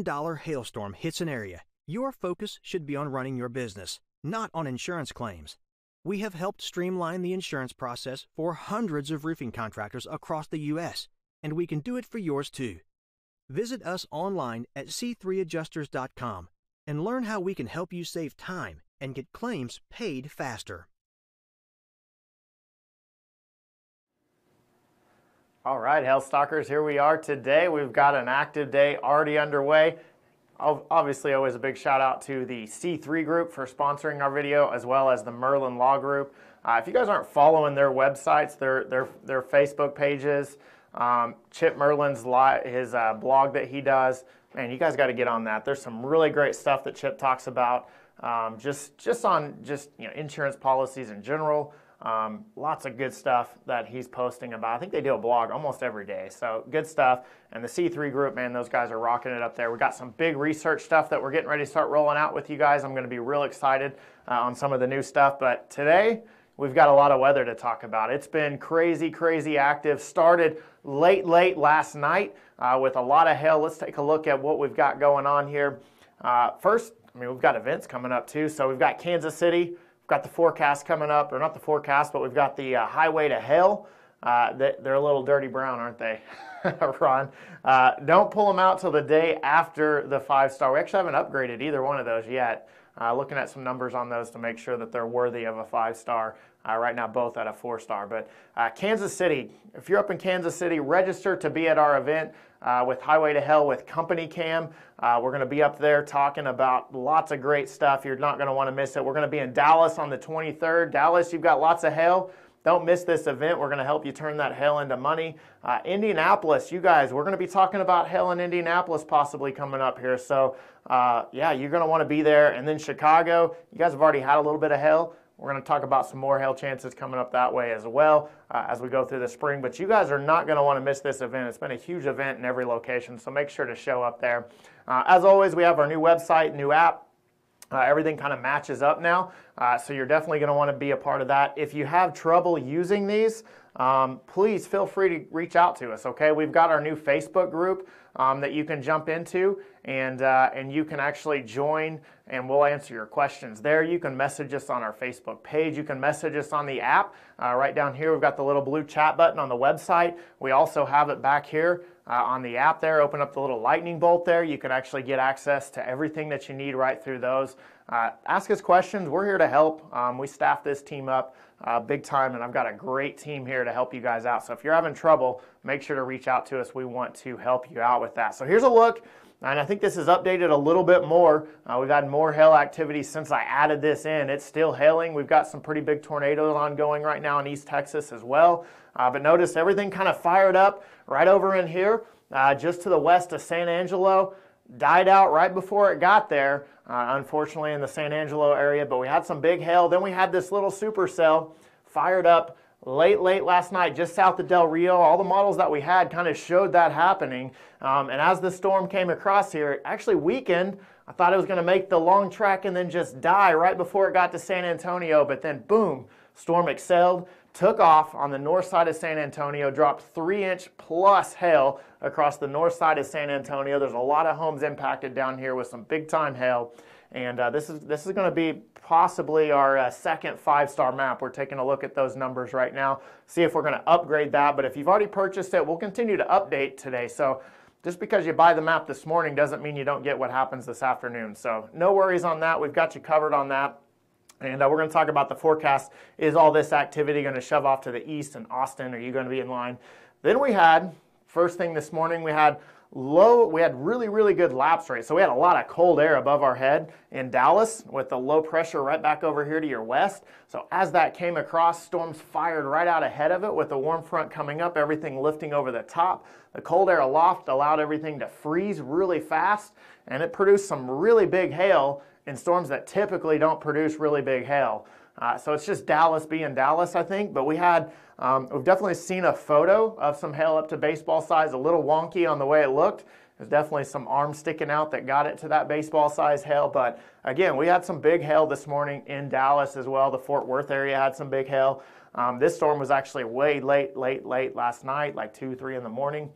million hailstorm hits an area, your focus should be on running your business, not on insurance claims. We have helped streamline the insurance process for hundreds of roofing contractors across the U.S., and we can do it for yours too. Visit us online at c3adjusters.com and learn how we can help you save time and get claims paid faster. All right, Hail Stalkers, here we are today. We've got an active day already underway. Obviously, always a big shout out to the C3 group for sponsoring our video, as well as the Merlin Law Group. If you guys aren't following their websites, their Facebook pages, Chip Merlin's his blog that he does, man, you guys got to get on that. There's some really great stuff that Chip talks about, just on insurance policies in general. Lots of good stuff that he's posting about. I think they do a blog almost every day, so good stuff. And the C3 group, man, those guys are rocking it up there. We got some big research stuff that we're getting ready to start rolling out with you guys. I'm going to be real excited on some of the new stuff, but today we've got a lot of weather to talk about. It's been crazy active. Started late last night with a lot of hail. Let's take a look at what we've got going on here. First, we've got events coming up too. So we've got Kansas City. Got the forecast coming up, or not the forecast, but we've got the highway to hell. They're a little dirty brown, aren't they, Ron? Don't pull them out till the day after the 5-star. We actually haven't upgraded either one of those yet. Looking at some numbers on those to make sure that they're worthy of a 5-star. Right now, both at a 4-star. But Kansas City, if you're up in Kansas City, register to be at our event with Highway to Hell with Company Cam. We're going to be up there talking about lots of great stuff. You're not going to want to miss it. We're going to be in Dallas on the 23rd. Dallas, you've got lots of hail. Don't miss this event. We're going to help you turn that hail into money. Indianapolis, you guys, we're going to be talking about hail in Indianapolis possibly coming up here. So, yeah, you're going to want to be there. And then Chicago, you guys have already had a little bit of hail. We're going to talk about some more hail chances coming up that way as well as we go through the spring. But you guys are not going to want to miss this event. It's been a huge event in every location, so make sure to show up there. As always, we have our new website, new app. Everything kind of matches up now, so you're definitely going to want to be a part of that. If you have trouble using these, please feel free to reach out to us, okay? We've got our new Facebook group that you can jump into, and you can actually join, and we'll answer your questions there. You can message us on our Facebook page. You can message us on the app. Right down here, we've got the little blue chat button on the website. We also have it back here on the app there. Open up the little lightning bolt there. You can actually get access to everything that you need right through those. Ask us questions. We're here to help. We staff this team up big time, and I've got a great team here to help you guys out. So if you're having trouble, make sure to reach out to us. We want to help you out with that. So here's a look, and I think this is updated a little bit more. We've had more hail activity since I added this in. It's still hailing. We've got some pretty big tornadoes ongoing right now in East Texas as well. But notice everything kind of fired up right over in here, just to the west of San Angelo. Died out right before it got there, unfortunately in the San Angelo area, but we had some big hail. Then we had this little supercell fired up late last night just south of Del Rio. All the models that we had kind of showed that happening, and as the storm came across here, it actually weakened. I thought it was going to make the long track and then just die right before it got to San Antonio, but then boom, storm excelled, took off on the north side of San Antonio, dropped 3-inch plus hail across the north side of San Antonio. There's a lot of homes impacted down here with some big time hail. And this is going to be possibly our second 5-star map. We're taking a look at those numbers right now, see if we're going to upgrade that. But if you've already purchased it, we'll continue to update today. So just because you buy the map this morning doesn't mean you don't get what happens this afternoon. So no worries on that. We've got you covered on that. And we're going to talk about the forecast. Is all this activity going to shove off to the east in Austin? Are you going to be in line? Then we had, first thing this morning, we had really good lapse rate. So we had a lot of cold air above our head in Dallas with the low pressure right back over here to your west. So as that came across, storms fired right out ahead of it with the warm front coming up, everything lifting over the top. The cold air aloft allowed everything to freeze really fast, and it produced some really big hail in storms that typically don't produce really big hail. So it's just Dallas being Dallas, I think. But we've definitely seen a photo of some hail up to baseball size, a little wonky on the way it looked. There's definitely some arms sticking out that got it to that baseball size hail. But again, we had some big hail this morning in Dallas as well. The Fort Worth area had some big hail. This storm was actually way late last night, like 2, 3 in the morning.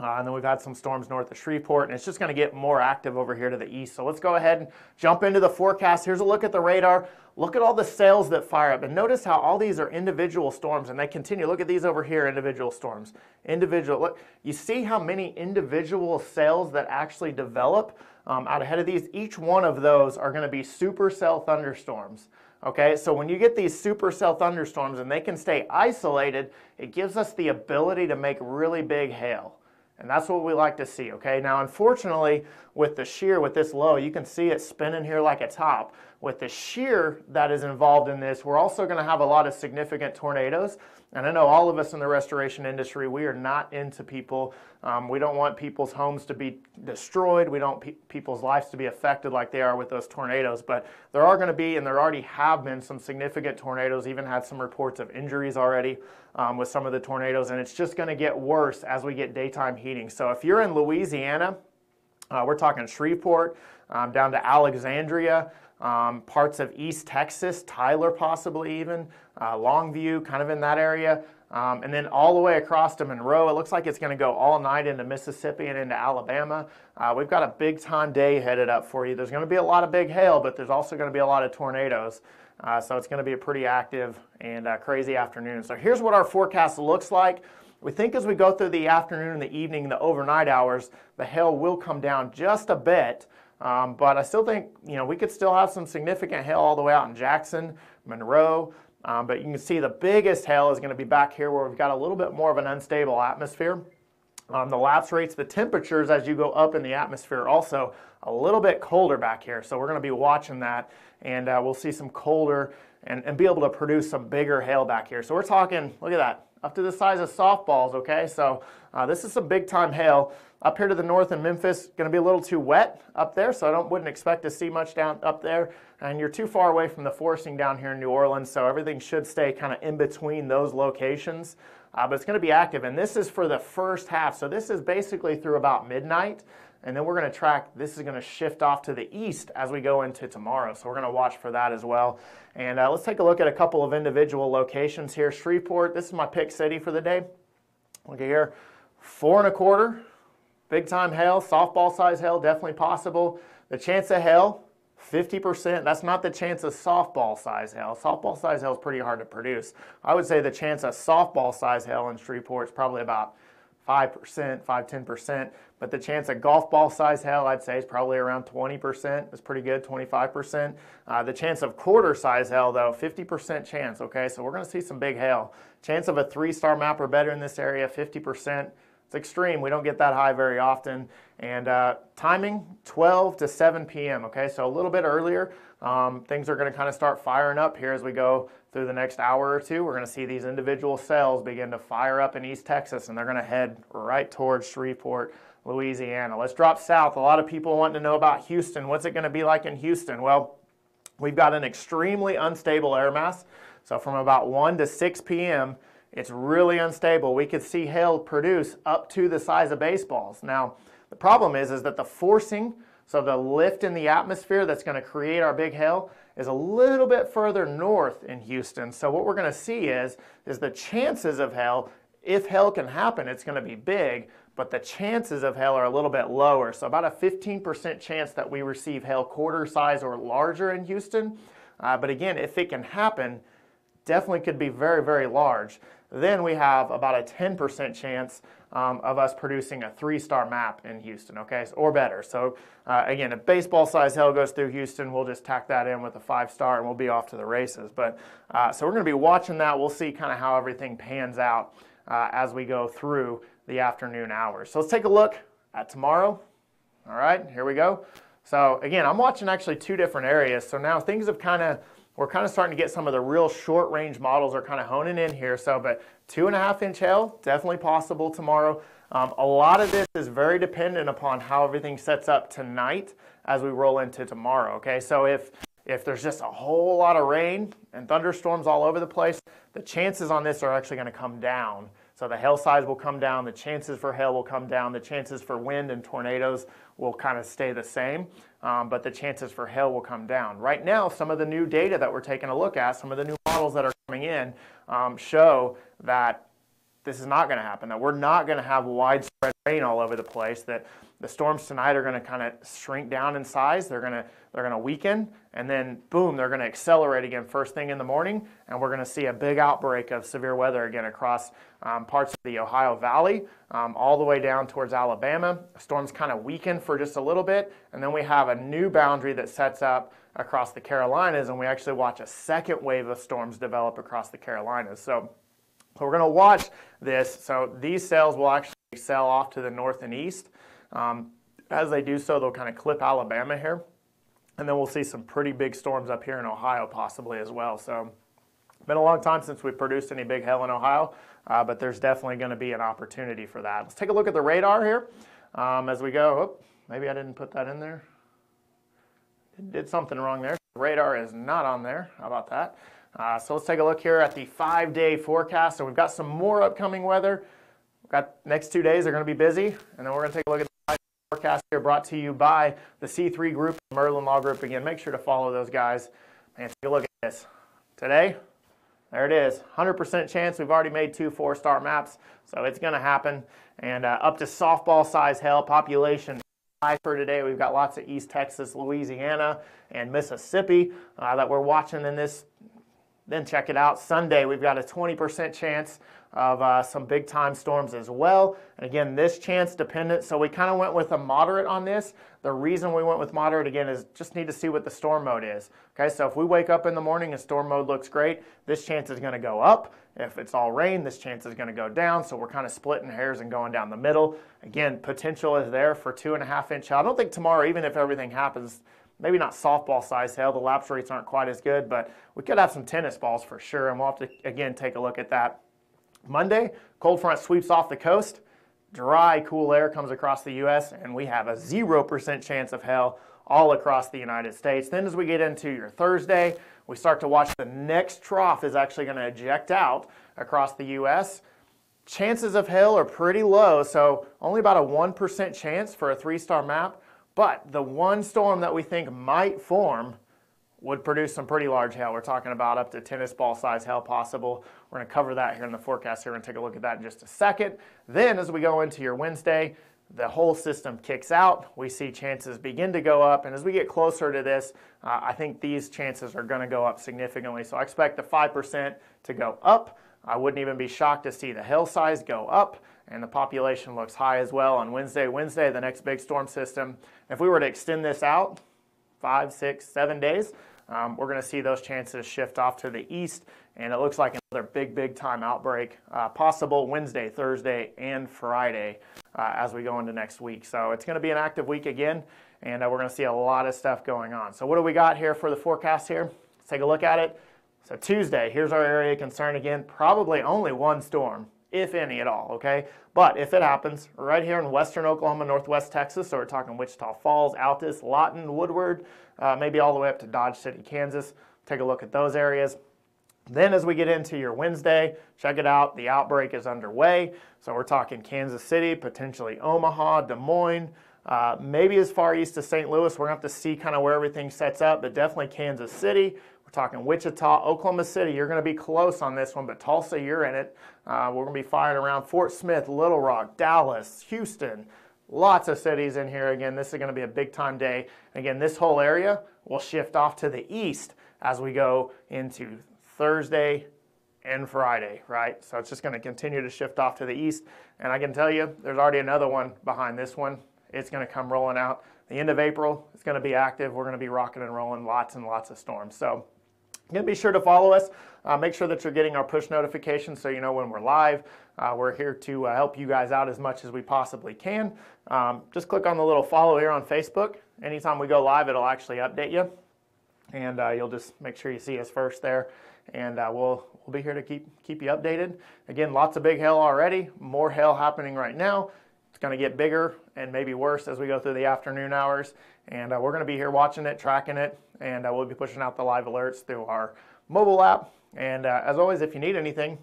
And then we've had some storms north of Shreveport, and it's just going to get more active over here to the east. So let's go ahead and jump into the forecast. Here's a look at the radar. Look at all the cells that fire up. And notice how all these are individual storms, and they continue. Look at these over here, individual storms. Look, you see how many individual cells that actually develop out ahead of these? Each one of those are going to be supercell thunderstorms. Okay, so when you get these supercell thunderstorms and they can stay isolated, it gives us the ability to make really big hail. And that's what we like to see, okay? Now, unfortunately, with the shear, with this low, you can see it spinning here like a top. With the shear that is involved in this, we're also going to have a lot of significant tornadoes. And I know all of us in the restoration industry, we are not into people. We don't want people's homes to be destroyed. We don't want people's lives to be affected like they are with those tornadoes. But there are going to be, and there already have been, some significant tornadoes. Even had some reports of injuries already with some of the tornadoes. And it's just going to get worse as we get daytime heating. So if you're in Louisiana, we're talking Shreveport, down to Alexandria, parts of East Texas, Tyler possibly even, Longview, kind of in that area, and then all the way across to Monroe. It looks like it's going to go all night into Mississippi and into Alabama. We've got a big time day headed up for you. There's going to be a lot of big hail, but there's also going to be a lot of tornadoes. So it's going to be a pretty active and crazy afternoon. So here's what our forecast looks like. We think as we go through the afternoon and the evening, the overnight hours, the hail will come down just a bit. But I still think, we could still have some significant hail all the way out in Jackson, Monroe. But you can see the biggest hail is going to be back here where we've got a little bit more of an unstable atmosphere. The lapse rates, the temperatures as you go up in the atmosphere are also a little bit colder back here. So we're going to be watching that, and we'll see some colder and be able to produce some bigger hail back here. So we're talking, look at that, up to the size of softballs, okay? So this is some big time hail. Up here to the north in Memphis, going to be a little too wet up there, so I wouldn't expect to see much down up there. And you're too far away from the forcing down here in New Orleans, so everything should stay kind of in between those locations. But it's going to be active, and this is for the first half. So this is basically through about midnight, and then we're going to track, this is going to shift off to the east as we go into tomorrow. So we're going to watch for that as well. And let's take a look at a couple of individual locations here. Shreveport, this is my pick city for the day. Look at here, 4 1/4. Big time hail, softball size hail, definitely possible. The chance of hail, 50%. That's not the chance of softball size hail. Softball size hail is pretty hard to produce. I would say the chance of softball size hail in Shreveport is probably about 5%, 5-10%. But the chance of golf ball size hail, I'd say, is probably around 20%. That's pretty good, 25%. The chance of quarter size hail, though, 50% chance, okay? So we're going to see some big hail. Chance of a 3-star map or better in this area, 50%. It's extreme. We don't get that high very often. And timing, 12 to 7 p.m., okay? So a little bit earlier. Things are going to kind of start firing up here as we go through the next hour or two. We're going to see these individual cells begin to fire up in East Texas, and they're going to head right towards Shreveport, Louisiana. Let's drop south. A lot of people want to know about Houston. What's it going to be like in Houston? Well, we've got an extremely unstable air mass. So from about 1 to 6 p.m., it's really unstable. We could see hail produce up to the size of baseballs. Now, the problem is that the forcing, so the lift in the atmosphere that's going to create our big hail, is a little bit further north in Houston. So what we're going to see is the chances of hail, if hail can happen, it's going to be big, but the chances of hail are a little bit lower. So about a 15% chance that we receive hail quarter size or larger in Houston. But again, if it can happen, definitely could be very, very large. Then we have about a 10% chance of us producing a 3-star map in Houston, okay, or better. So again, if baseball size hail goes through Houston, we'll just tack that in with a 5-star and we'll be off to the races. But so we're going to be watching that. We'll see kind of how everything pans out as we go through the afternoon hours. So let's take a look at tomorrow. All right, here we go. So again, I'm watching actually 2 different areas. So now things have we're kind of starting to get some of the real short range models are kind of honing in here. So, but 2.5-inch hail, definitely possible tomorrow. A lot of this is very dependent upon how everything sets up tonight as we roll into tomorrow, okay? So if there's just a whole lot of rain and thunderstorms all over the place, the chances on this are actually going to come down. So the hail size will come down, the chances for hail will come down, the chances for wind and tornadoes will kind of stay the same, but the chances for hail will come down. Right now, some of the new data that we're taking a look at, some of the new models that are coming in show that this is not going to happen, that we're not going to have widespread rain all over the place, that the storms tonight are going to kind of shrink down in size. They're going to weaken, and then boom, they're going to accelerate again first thing in the morning, and we're going to see a big outbreak of severe weather again across parts of the Ohio Valley, all the way down towards Alabama. Storms kind of weaken for just a little bit, and then we have a new boundary that sets up across the Carolinas, and we actually watch a second wave of storms develop across the Carolinas. So we're going to watch this. So these cells will actually sail off to the north and east. As they do so, they'll kind of clip Alabama here. And then we'll see some pretty big storms up here in Ohio possibly as well. So it's been a long time since we've produced any big hail in Ohio, but there's definitely going to be an opportunity for that. Let's take a look at the radar here as we go. Oh, maybe I didn't put that in there. Did something wrong there. The radar is not on there. How about that? So let's take a look here at the 5-day forecast. So we've got some more upcoming weather. We've got next 2 days are going to be busy, and then we're going to take a look at the 5-day forecast here brought to you by the C3 Group, Merlin Law Group. Again, make sure to follow those guys and take a look at this. Today, there it is, 100% chance. We've already made 2 4-star maps, so it's going to happen. And up to softball size hail, population high for today. We've got lots of East Texas, Louisiana, and Mississippi that we're watching in this. Then check it out. Sunday, we've got a 20% chance of some big time storms as well. And again, this chance dependent. So we kind of went with a moderate on this. The reason we went with moderate again is just need to see what the storm mode is. Okay, so if we wake up in the morning and storm mode looks great, this chance is going to go up. If it's all rain, this chance is going to go down. So we're kind of splitting hairs and going down the middle. Again, potential is there for 2.5-inch hail. I don't think tomorrow, even if everything happens, maybe not softball size hail, the lapse rates aren't quite as good, but we could have some tennis balls for sure, and we'll have to, again, take a look at that. Monday, cold front sweeps off the coast, dry, cool air comes across the U.S., and we have a 0% chance of hail all across the United States. Then as we get into your Thursday, we start to watch the next trough is actually going to eject out across the U.S. Chances of hail are pretty low, so only about a 1% chance for a 3-star map. But the one storm that we think might form would produce some pretty large hail. We're talking about up to tennis ball size hail possible. We're going to cover that here in the forecast here and take a look at that in just a second. Then as we go into your Wednesday, the whole system kicks out. We see chances begin to go up. And as we get closer to this, I think these chances are going to go up significantly. So I expect the 5% to go up. I wouldn't even be shocked to see the hail size go up. And the population looks high as well on Wednesday, the next big storm system. If we were to extend this out 5, 6, 7 days, we're going to see those chances shift off to the east, and it looks like another big time outbreak possible Wednesday, Thursday, and Friday as we go into next week. So it's going to be an active week again, and we're going to see a lot of stuff going on. So what do we got here for the forecast here? Let's take a look at it. So Tuesday, here's our area of concern again, probably only one storm, if any at all, okay? But if it happens, right here in western Oklahoma, northwest Texas, so we're talking Wichita Falls, Altus, Lawton, Woodward, maybe all the way up to Dodge City, Kansas. Take a look at those areas. Then as we get into your Wednesday, check it out, the outbreak is underway. So we're talking Kansas City, potentially Omaha, Des Moines, maybe as far east as St. Louis. We're going to have to see kind of where everything sets up, but definitely Kansas City. Talking Wichita, Oklahoma City, you're going to be close on this one, but Tulsa, you're in it. We're going to be firing around Fort Smith, Little Rock, Dallas, Houston, lots of cities in here. Again, this is going to be a big time day. Again, this whole area will shift off to the east as we go into Thursday and Friday, right? So it's just going to continue to shift off to the east. And I can tell you, there's already another one behind this one. It's going to come rolling out. The end of April, it's going to be active. We're going to be rocking and rolling lots and lots of storms. So again, be sure to follow us. Make sure that you're getting our push notifications so you know when we're live. We're here to help you guys out as much as we possibly can. Just click on the little follow here on Facebook. Anytime we go live, it'll actually update you. And you'll just make sure you see us first there. And we'll be here to keep you updated. Again, lots of big hail already. More hail happening right now. It's going to get bigger and maybe worse as we go through the afternoon hours. And we're going to be here watching it, tracking it, and we'll be pushing out the live alerts through our mobile app. And as always, if you need anything,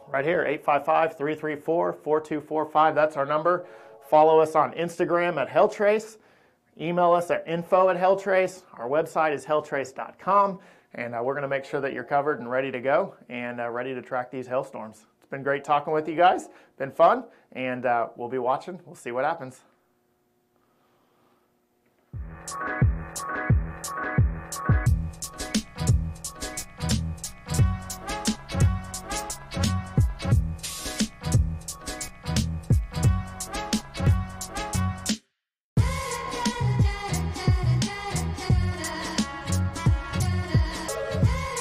right here, 855-334-4245. That's our number. Follow us on Instagram at Hailtrace. Email us at info@Hailtrace. Our website is hailtrace.com. And we're going to make sure that you're covered and ready to go and ready to track these hailstorms. It's It's been great talking with you guys. Been fun, and we'll be watching. We'll see what happens.